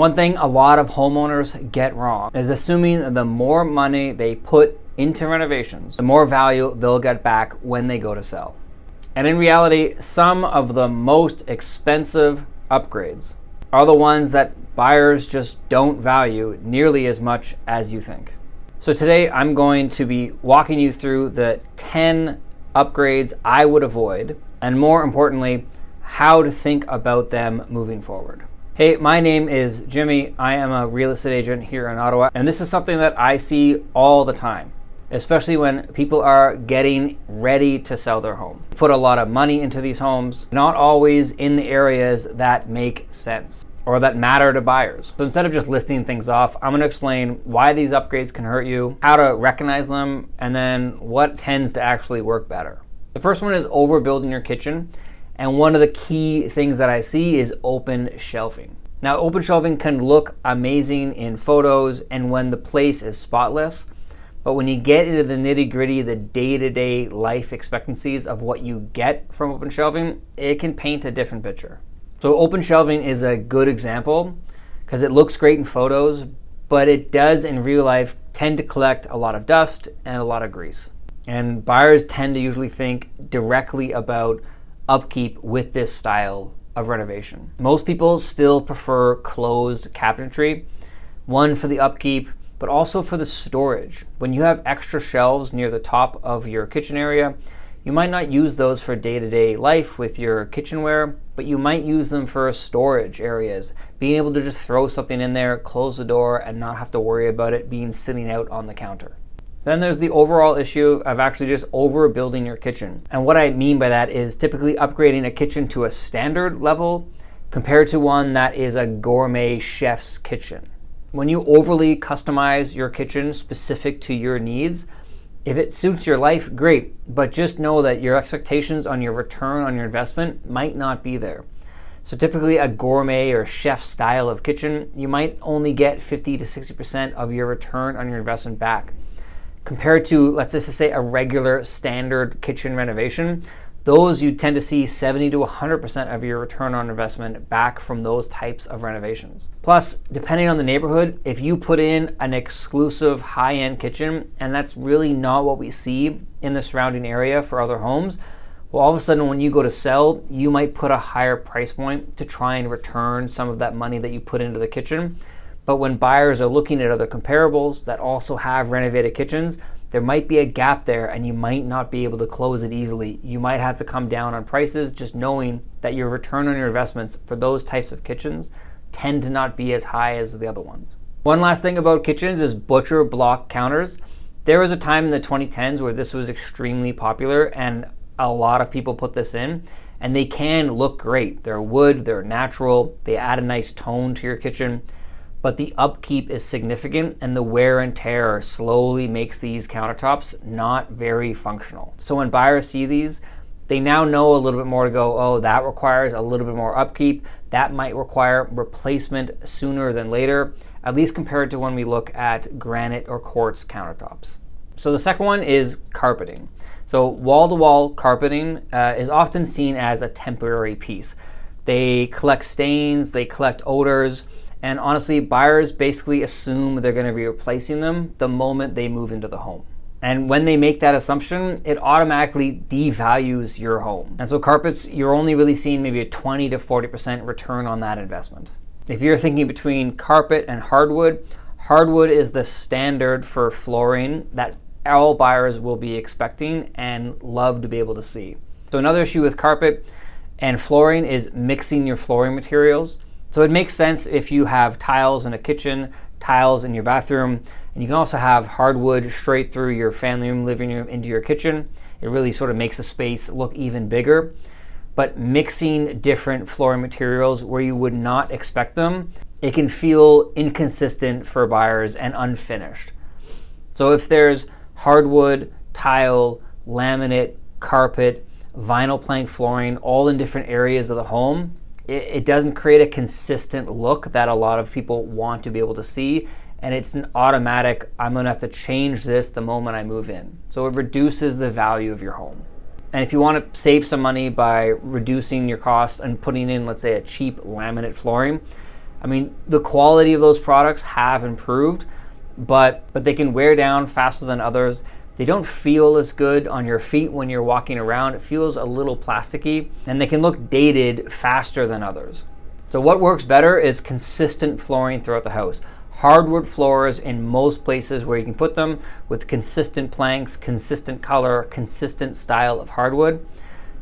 One thing a lot of homeowners get wrong is assuming that the more money they put into renovations, the more value they'll get back when they go to sell. And in reality, some of the most expensive upgrades are the ones that buyers just don't value nearly as much as you think. So today I'm going to be walking you through the 10 upgrades I would avoid, and more importantly, how to think about them moving forward. Hey, my name is Jimmy. I am a real estate agent here in Ottawa, and this is something that I see all the time, especially when people are getting ready to sell their home. Put a lot of money into these homes, not always in the areas that make sense or that matter to buyers. So instead of just listing things off, I'm going to explain why these upgrades can hurt you, how to recognize them, and then what tends to actually work better. The first one is overbuilding your kitchen. And one of the key things that I see is open shelving. Now, open shelving can look amazing in photos and when the place is spotless, but when you get into the nitty-gritty, the day-to-day life expectancies of what you get from open shelving, it can paint a different picture. So open shelving is a good example because it looks great in photos, but it does in real life tend to collect a lot of dust and a lot of grease. And buyers tend to usually think directly about upkeep with this style of renovation. Most people still prefer closed cabinetry, one for the upkeep, but also for the storage. When you have extra shelves near the top of your kitchen area, you might not use those for day-to-day life with your kitchenware, but you might use them for storage areas, being able to just throw something in there, close the door, and not have to worry about it being sitting out on the counter. Then there's the overall issue of actually just overbuilding your kitchen. And what I mean by that is typically upgrading a kitchen to a standard level compared to one that is a gourmet chef's kitchen. When you overly customize your kitchen specific to your needs, if it suits your life, great, but just know that your expectations on your return on your investment might not be there. So typically a gourmet or chef style of kitchen, you might only get 50 to 60% of your return on your investment back. Compared to, let's just say, a regular standard kitchen renovation, those you tend to see 70 to 100% of your return on investment back from those types of renovations. Plus, depending on the neighborhood, if you put in an exclusive high-end kitchen, and that's really not what we see in the surrounding area for other homes, well, all of a sudden when you go to sell, you might put a higher price point to try and return some of that money that you put into the kitchen. But when buyers are looking at other comparables that also have renovated kitchens, there might be a gap there and you might not be able to close it easily. You might have to come down on prices just knowing that your return on your investments for those types of kitchens tend to not be as high as the other ones. One last thing about kitchens is butcher block counters. There was a time in the 2010s where this was extremely popular and a lot of people put this in, and they can look great. They're wood, they're natural, they add a nice tone to your kitchen. But the upkeep is significant and the wear and tear slowly makes these countertops not very functional. So when buyers see these, they now know a little bit more to go, oh, that requires a little bit more upkeep. That might require replacement sooner than later, at least compared to when we look at granite or quartz countertops. So the second one is carpeting. So wall-to-wall carpeting is often seen as a temporary piece. They collect stains, they collect odors, and honestly, buyers basically assume they're going to be replacing them the moment they move into the home. And when they make that assumption, it automatically devalues your home. And so carpets, you're only really seeing maybe a 20 to 40% return on that investment. If you're thinking between carpet and hardwood, hardwood is the standard for flooring that all buyers will be expecting and love to be able to see. So another issue with carpet and flooring is mixing your flooring materials. So it makes sense if you have tiles in a kitchen, tiles in your bathroom, and you can also have hardwood straight through your family room, living room into your kitchen. It really sort of makes the space look even bigger. But mixing different flooring materials where you would not expect them, it can feel inconsistent for buyers and unfinished. So if there's hardwood, tile, laminate, carpet, vinyl plank flooring, all in different areas of the home, it doesn't create a consistent look that a lot of people want to be able to see, and it's an automatic, I'm gonna have to change this the moment I move in. So it reduces the value of your home. And if you want to save some money by reducing your costs and putting in, let's say, a cheap laminate flooring, I mean, the quality of those products have improved, but they can wear down faster than others. They don't feel as good on your feet when you're walking around. It feels a little plasticky, and they can look dated faster than others. So what works better is consistent flooring throughout the house. Hardwood floors in most places where you can put them, with consistent planks, consistent color, consistent style of hardwood.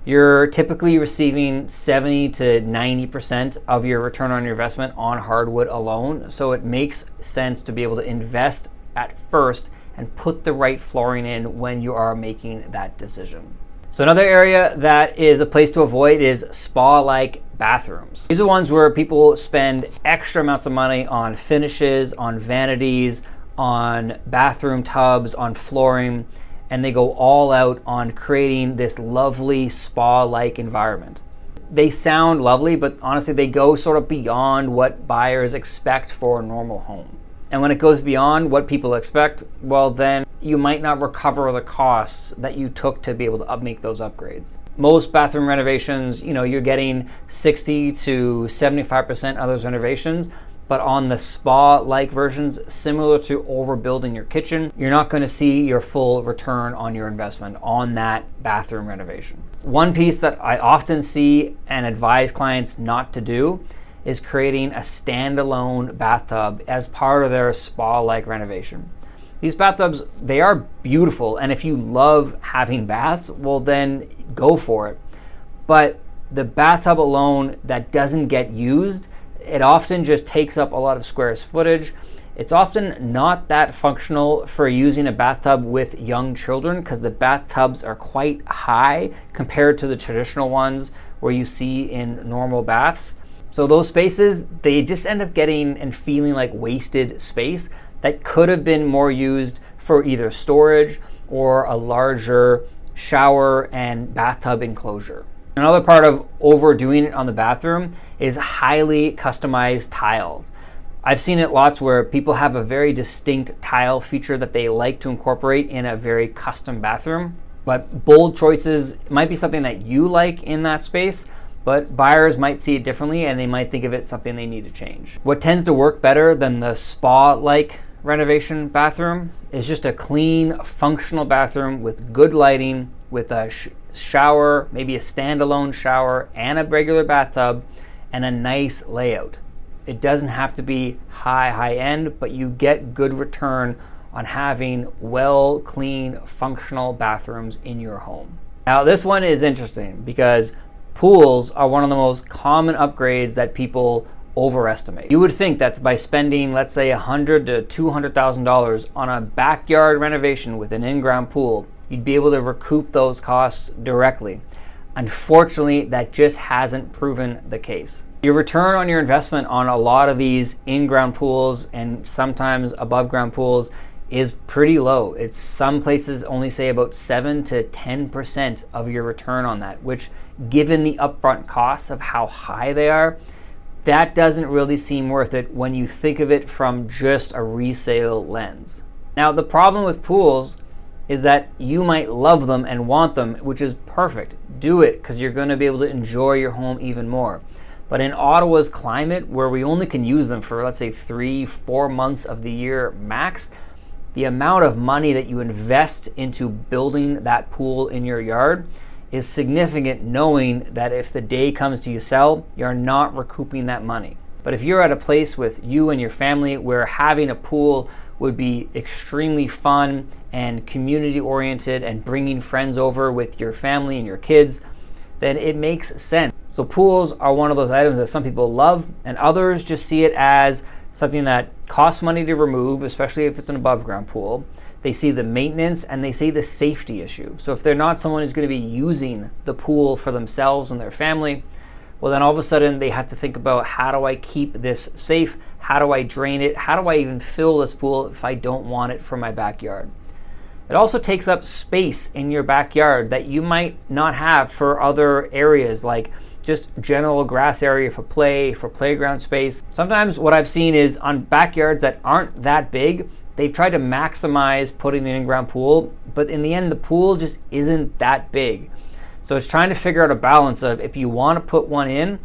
You're typically receiving 70 to 90% of your return on your investment on hardwood alone. So it makes sense to be able to invest at first and put the right flooring in when you are making that decision. So another area that is a place to avoid is spa-like bathrooms. These are ones where people spend extra amounts of money on finishes, on vanities, on bathroom tubs, on flooring, and they go all out on creating this lovely spa-like environment. They sound lovely, but honestly, they go sort of beyond what buyers expect for a normal home. And when it goes beyond what people expect, well, then you might not recover the costs that you took to be able to make those upgrades. Most bathroom renovations, you're getting 60 to 75% of those renovations, but on the spa-like versions, similar to overbuilding your kitchen, you're not going to see your full return on your investment on that bathroom renovation. One piece that I often see and advise clients not to do is creating a standalone bathtub as part of their spa-like renovation. These bathtubs, they are beautiful, and if you love having baths, well then go for it. But the bathtub alone that doesn't get used, it often just takes up a lot of square footage. It's often not that functional for using a bathtub with young children because the bathtubs are quite high compared to the traditional ones where you see in normal baths. So those spaces, they just end up getting and feeling like wasted space that could have been more used for either storage or a larger shower and bathtub enclosure. Another part of overdoing it on the bathroom is highly customized tiles. I've seen it lots where people have a very distinct tile feature that they like to incorporate in a very custom bathroom, but bold choices might be something that you like in that space, but buyers might see it differently and they might think of it something they need to change. What tends to work better than the spa-like renovation bathroom is just a clean, functional bathroom with good lighting, with a shower, maybe a standalone shower and a regular bathtub, and a nice layout. It doesn't have to be high end, but you get good return on having well, clean, functional bathrooms in your home. Now this one is interesting because pools are one of the most common upgrades that people overestimate. You would think that by spending, let's say, $100,000 to $200,000 on a backyard renovation with an in-ground pool, you'd be able to recoup those costs directly. Unfortunately, that just hasn't proven the case. Your return on your investment on a lot of these in-ground pools and sometimes above-ground pools is pretty low. It's some places only say about 7 to 10% of your return on that, which given the upfront costs of how high they are, that doesn't really seem worth it when you think of it from just a resale lens. Now, the problem with pools is that you might love them and want them, which is perfect. Do it because you're going to be able to enjoy your home even more. But in Ottawa's climate, where we only can use them for, let's say, 3-4 months of the year max, the amount of money that you invest into building that pool in your yard is significant, knowing that if the day comes to you sell, you're not recouping that money. But if you're at a place with you and your family where having a pool would be extremely fun and community oriented and bringing friends over with your family and your kids, then it makes sense. So pools are one of those items that some people love and others just see it as something that costs money to remove, especially if it's an above ground pool. They see the maintenance and they see the safety issue. So if they're not someone who's going to be using the pool for themselves and their family, well then all of a sudden they have to think about, how do I keep this safe? How do I drain it? How do I even fill this pool if I don't want it for my backyard? It also takes up space in your backyard that you might not have for other areas, like just general grass area for play, for playground space. Sometimes what I've seen is on backyards that aren't that big, they've tried to maximize putting an in-ground pool, but in the end, the pool just isn't that big. So it's trying to figure out a balance of, if you want to put one in,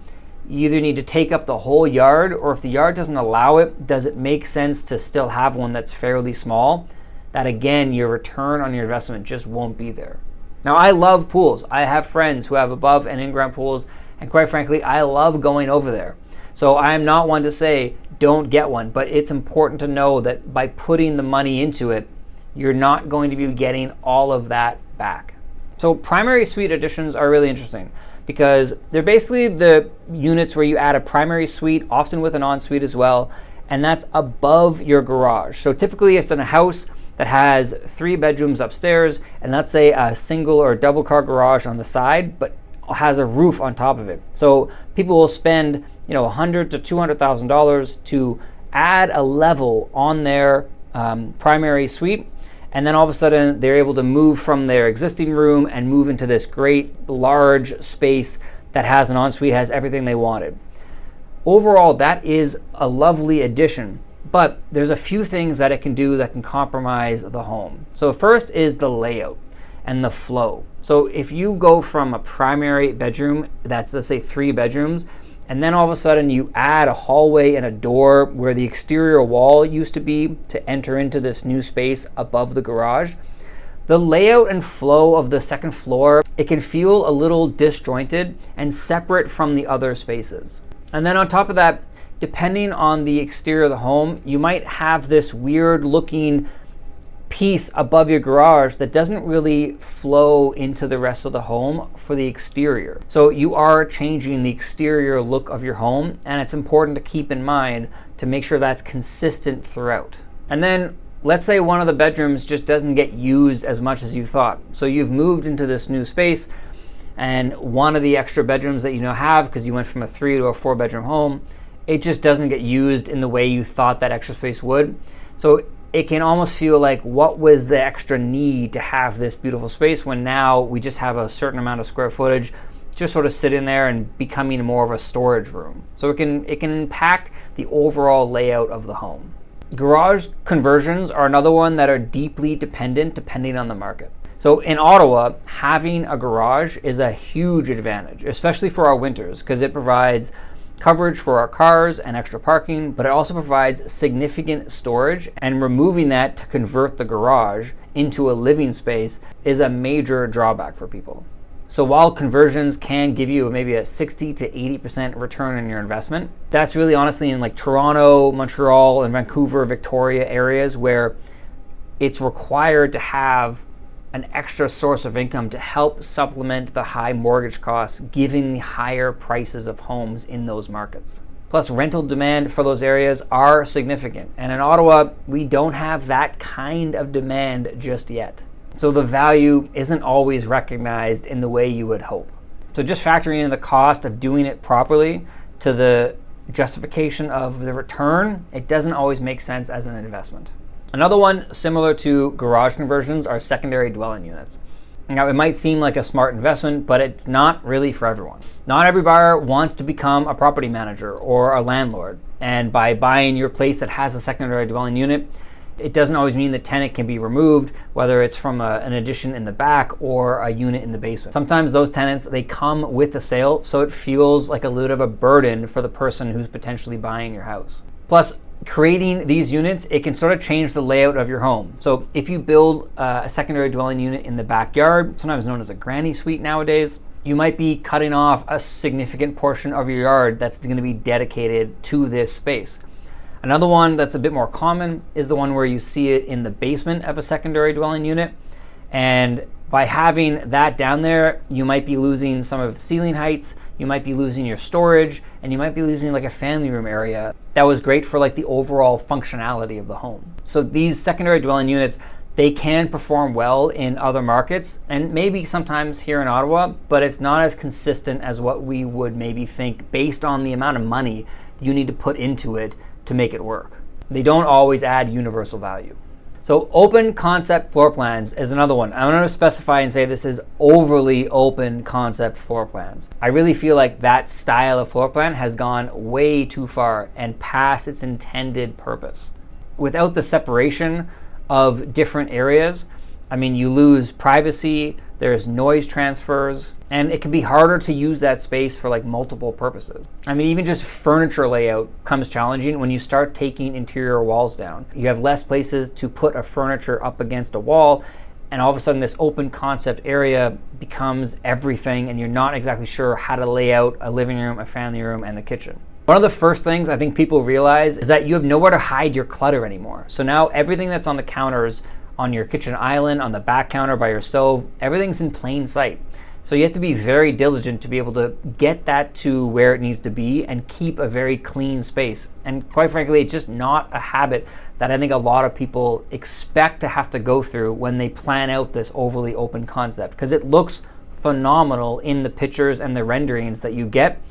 You either need to take up the whole yard, or if the yard doesn't allow it, does it make sense to still have one that's fairly small? That again, your return on your investment just won't be there. Now, I love pools. I have friends who have above and in-ground pools, and quite frankly, I love going over there. So I am not one to say don't get one, but it's important to know that by putting the money into it, you're not going to be getting all of that back. So primary suite additions are really interesting because they're basically the units where you add a primary suite, often with an ensuite as well, and that's above your garage. So typically it's in a house that has 3 bedrooms upstairs, and let's say a single or double car garage on the side, but has a roof on top of it. So people will spend, $100,000 to $200,000 to add a level on their primary suite, and then all of a sudden they're able to move from their existing room and move into this great large space that has an ensuite, has everything they wanted. Overall, that is a lovely addition, but there's a few things that it can do that can compromise the home. So first is the layout and the flow. So if you go from a primary bedroom that's, let's say, 3 bedrooms, and then all of a sudden you add a hallway and a door where the exterior wall used to be to enter into this new space above the garage, the layout and flow of the second floor, it can feel a little disjointed and separate from the other spaces. And then on top of that, depending on the exterior of the home, you might have this weird looking piece above your garage that doesn't really flow into the rest of the home for the exterior. So you are changing the exterior look of your home, and it's important to keep in mind to make sure that's consistent throughout. And then let's say one of the bedrooms just doesn't get used as much as you thought. So you've moved into this new space, and one of the extra bedrooms that you now have, because you went from a 3 to a 4 bedroom home, it just doesn't get used in the way you thought that extra space would. So it can almost feel like, what was the extra need to have this beautiful space when now we just have a certain amount of square footage just sort of sitting there and becoming more of a storage room. So it can impact the overall layout of the home. Garage conversions are another one that are deeply depending on the market. So in Ottawa, having a garage is a huge advantage, especially for our winters, because it provides coverage for our cars and extra parking, but it also provides significant storage, and removing that to convert the garage into a living space is a major drawback for people. So while conversions can give you maybe a 60 to 80% return on your investment, that's really honestly in like Toronto, Montreal, and Vancouver, Victoria areas where it's required to have an extra source of income to help supplement the high mortgage costs, given the higher prices of homes in those markets. Plus, rental demand for those areas are significant. And in Ottawa, we don't have that kind of demand just yet. So the value isn't always recognized in the way you would hope. So just factoring in the cost of doing it properly to the justification of the return, it doesn't always make sense as an investment. Another one similar to garage conversions are secondary dwelling units. Now, it might seem like a smart investment, but it's not really for everyone. Not every buyer wants to become a property manager or a landlord. And by buying your place that has a secondary dwelling unit, it doesn't always mean the tenant can be removed, whether it's from an addition in the back or a unit in the basement. Sometimes those tenants, they come with the sale, so it feels like a little bit of a burden for the person who's potentially buying your house. Plus, creating these units, it can sort of change the layout of your home. So if you build a secondary dwelling unit in the backyard, sometimes known as a granny suite nowadays, you might be cutting off a significant portion of your yard that's going to be dedicated to this space. Another one that's a bit more common is the one where you see it in the basement of a secondary dwelling unit. And by having that down there, you might be losing some of the ceiling heights, you might be losing your storage, and you might be losing like a family room area that was great for like the overall functionality of the home. So these secondary dwelling units, they can perform well in other markets and maybe sometimes here in Ottawa, but it's not as consistent as what we would maybe think based on the amount of money you need to put into it to make it work. They don't always add universal value. So open concept floor plans is another one. I'm going to specify and say this is overly open concept floor plans. I really feel like that style of floor plan has gone way too far and past its intended purpose. Without the separation of different areas, I mean, you lose privacy, there's noise transfers, and it can be harder to use that space for like multiple purposes. I mean, even just furniture layout comes challenging when you start taking interior walls down. You have less places to put a furniture up against a wall, and all of a sudden this open concept area becomes everything, and you're not exactly sure how to lay out a living room, a family room, and the kitchen. One of the first things I think people realize is that you have nowhere to hide your clutter anymore. So now everything that's on the counters, on your kitchen island, on the back counter by your stove, everything's in plain sight. So you have to be very diligent to be able to get that to where it needs to be and keep a very clean space. And quite frankly, it's just not a habit that I think a lot of people expect to have to go through when they plan out this overly open concept, because it looks phenomenal in the pictures and the renderings that you get.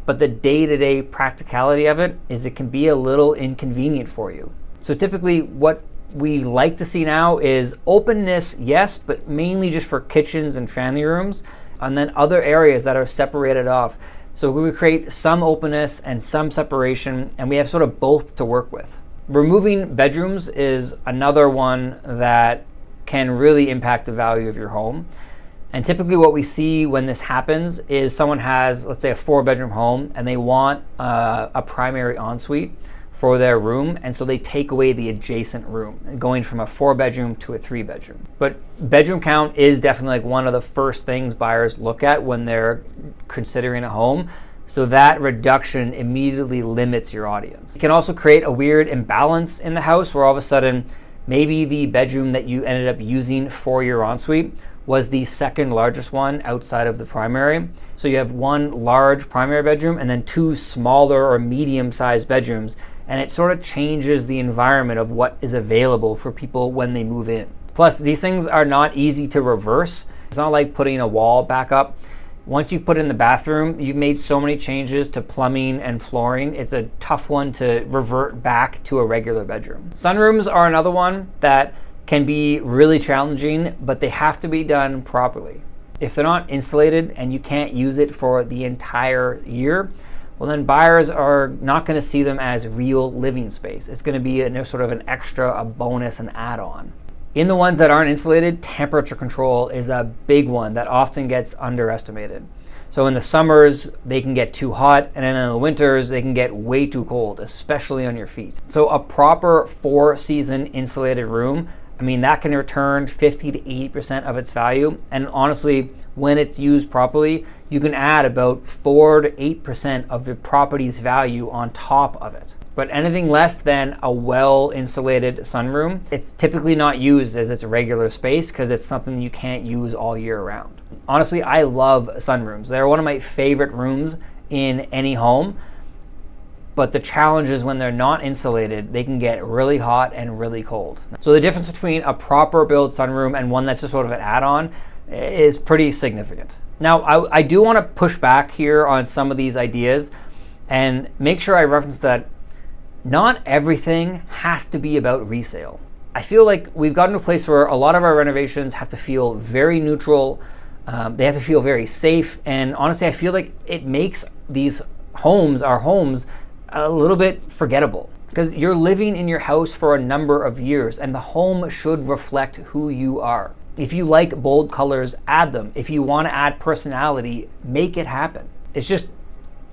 But the day-to-day practicality of it is it can be a little inconvenient for you. So typically what we like to see now is openness, yes, but mainly just for kitchens and family rooms, and then other areas that are separated off. So we create some openness and some separation, and we have sort of both to work with. Removing bedrooms is another one that can really impact the value of your home. And typically what we see when this happens is someone has, let's say, a 4-bedroom home, and they want a primary ensuite for their room, and so they take away the adjacent room, going from a 4-bedroom to a 3-bedroom. But bedroom count is definitely like one of the first things buyers look at when they're considering a home. So that reduction immediately limits your audience. It can also create a weird imbalance in the house where all of a sudden maybe the bedroom that you ended up using for your ensuite was the second largest one outside of the primary. So you have one large primary bedroom and then 2 smaller or medium-sized bedrooms, and it sort of changes the environment of what is available for people when they move in. Plus, these things are not easy to reverse. It's not like putting a wall back up. Once you've put in the bathroom, you've made so many changes to plumbing and flooring, it's a tough one to revert back to a regular bedroom. Sunrooms are another one that can be really challenging, but they have to be done properly. If they're not insulated and you can't use it for the entire year, well then buyers are not going to see them as real living space. It's going to be sort of an extra, a bonus, an add-on. In the ones that aren't insulated, temperature control is a big one that often gets underestimated. So in the summers, they can get too hot, and then in the winters, they can get way too cold, especially on your feet. So a proper 4-season insulated room, I mean, that can return 50 to 80% of its value. And honestly, when it's used properly, you can add about 4 to 8% of the property's value on top of it. But anything less than a well-insulated sunroom, it's typically not used as its regular space because it's something you can't use all year round. Honestly, I love sunrooms. They're one of my favorite rooms in any home. But the challenge is when they're not insulated, they can get really hot and really cold. So the difference between a proper build sunroom and one that's just sort of an add-on is pretty significant. Now, I do want to push back here on some of these ideas and make sure I reference that not everything has to be about resale. I feel like we've gotten to a place where a lot of our renovations have to feel very neutral. They have to feel very safe. And honestly, I feel like it makes these homes, our homes, a little bit forgettable because you're living in your house for a number of years and the home should reflect who you are. If you like bold colors, add them. If you want to add personality, make it happen. It's just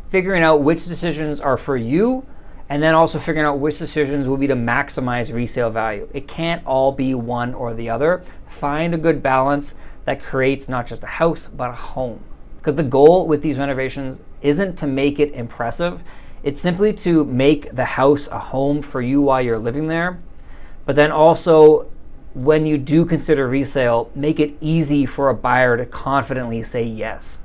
figuring out which decisions are for you and then also figuring out which decisions will be to maximize resale value. It can't all be one or the other. Find a good balance that creates not just a house, but a home. Because the goal with these renovations isn't to make it impressive. It's simply to make the house a home for you while you're living there. But then also, when you do consider resale, make it easy for a buyer to confidently say yes.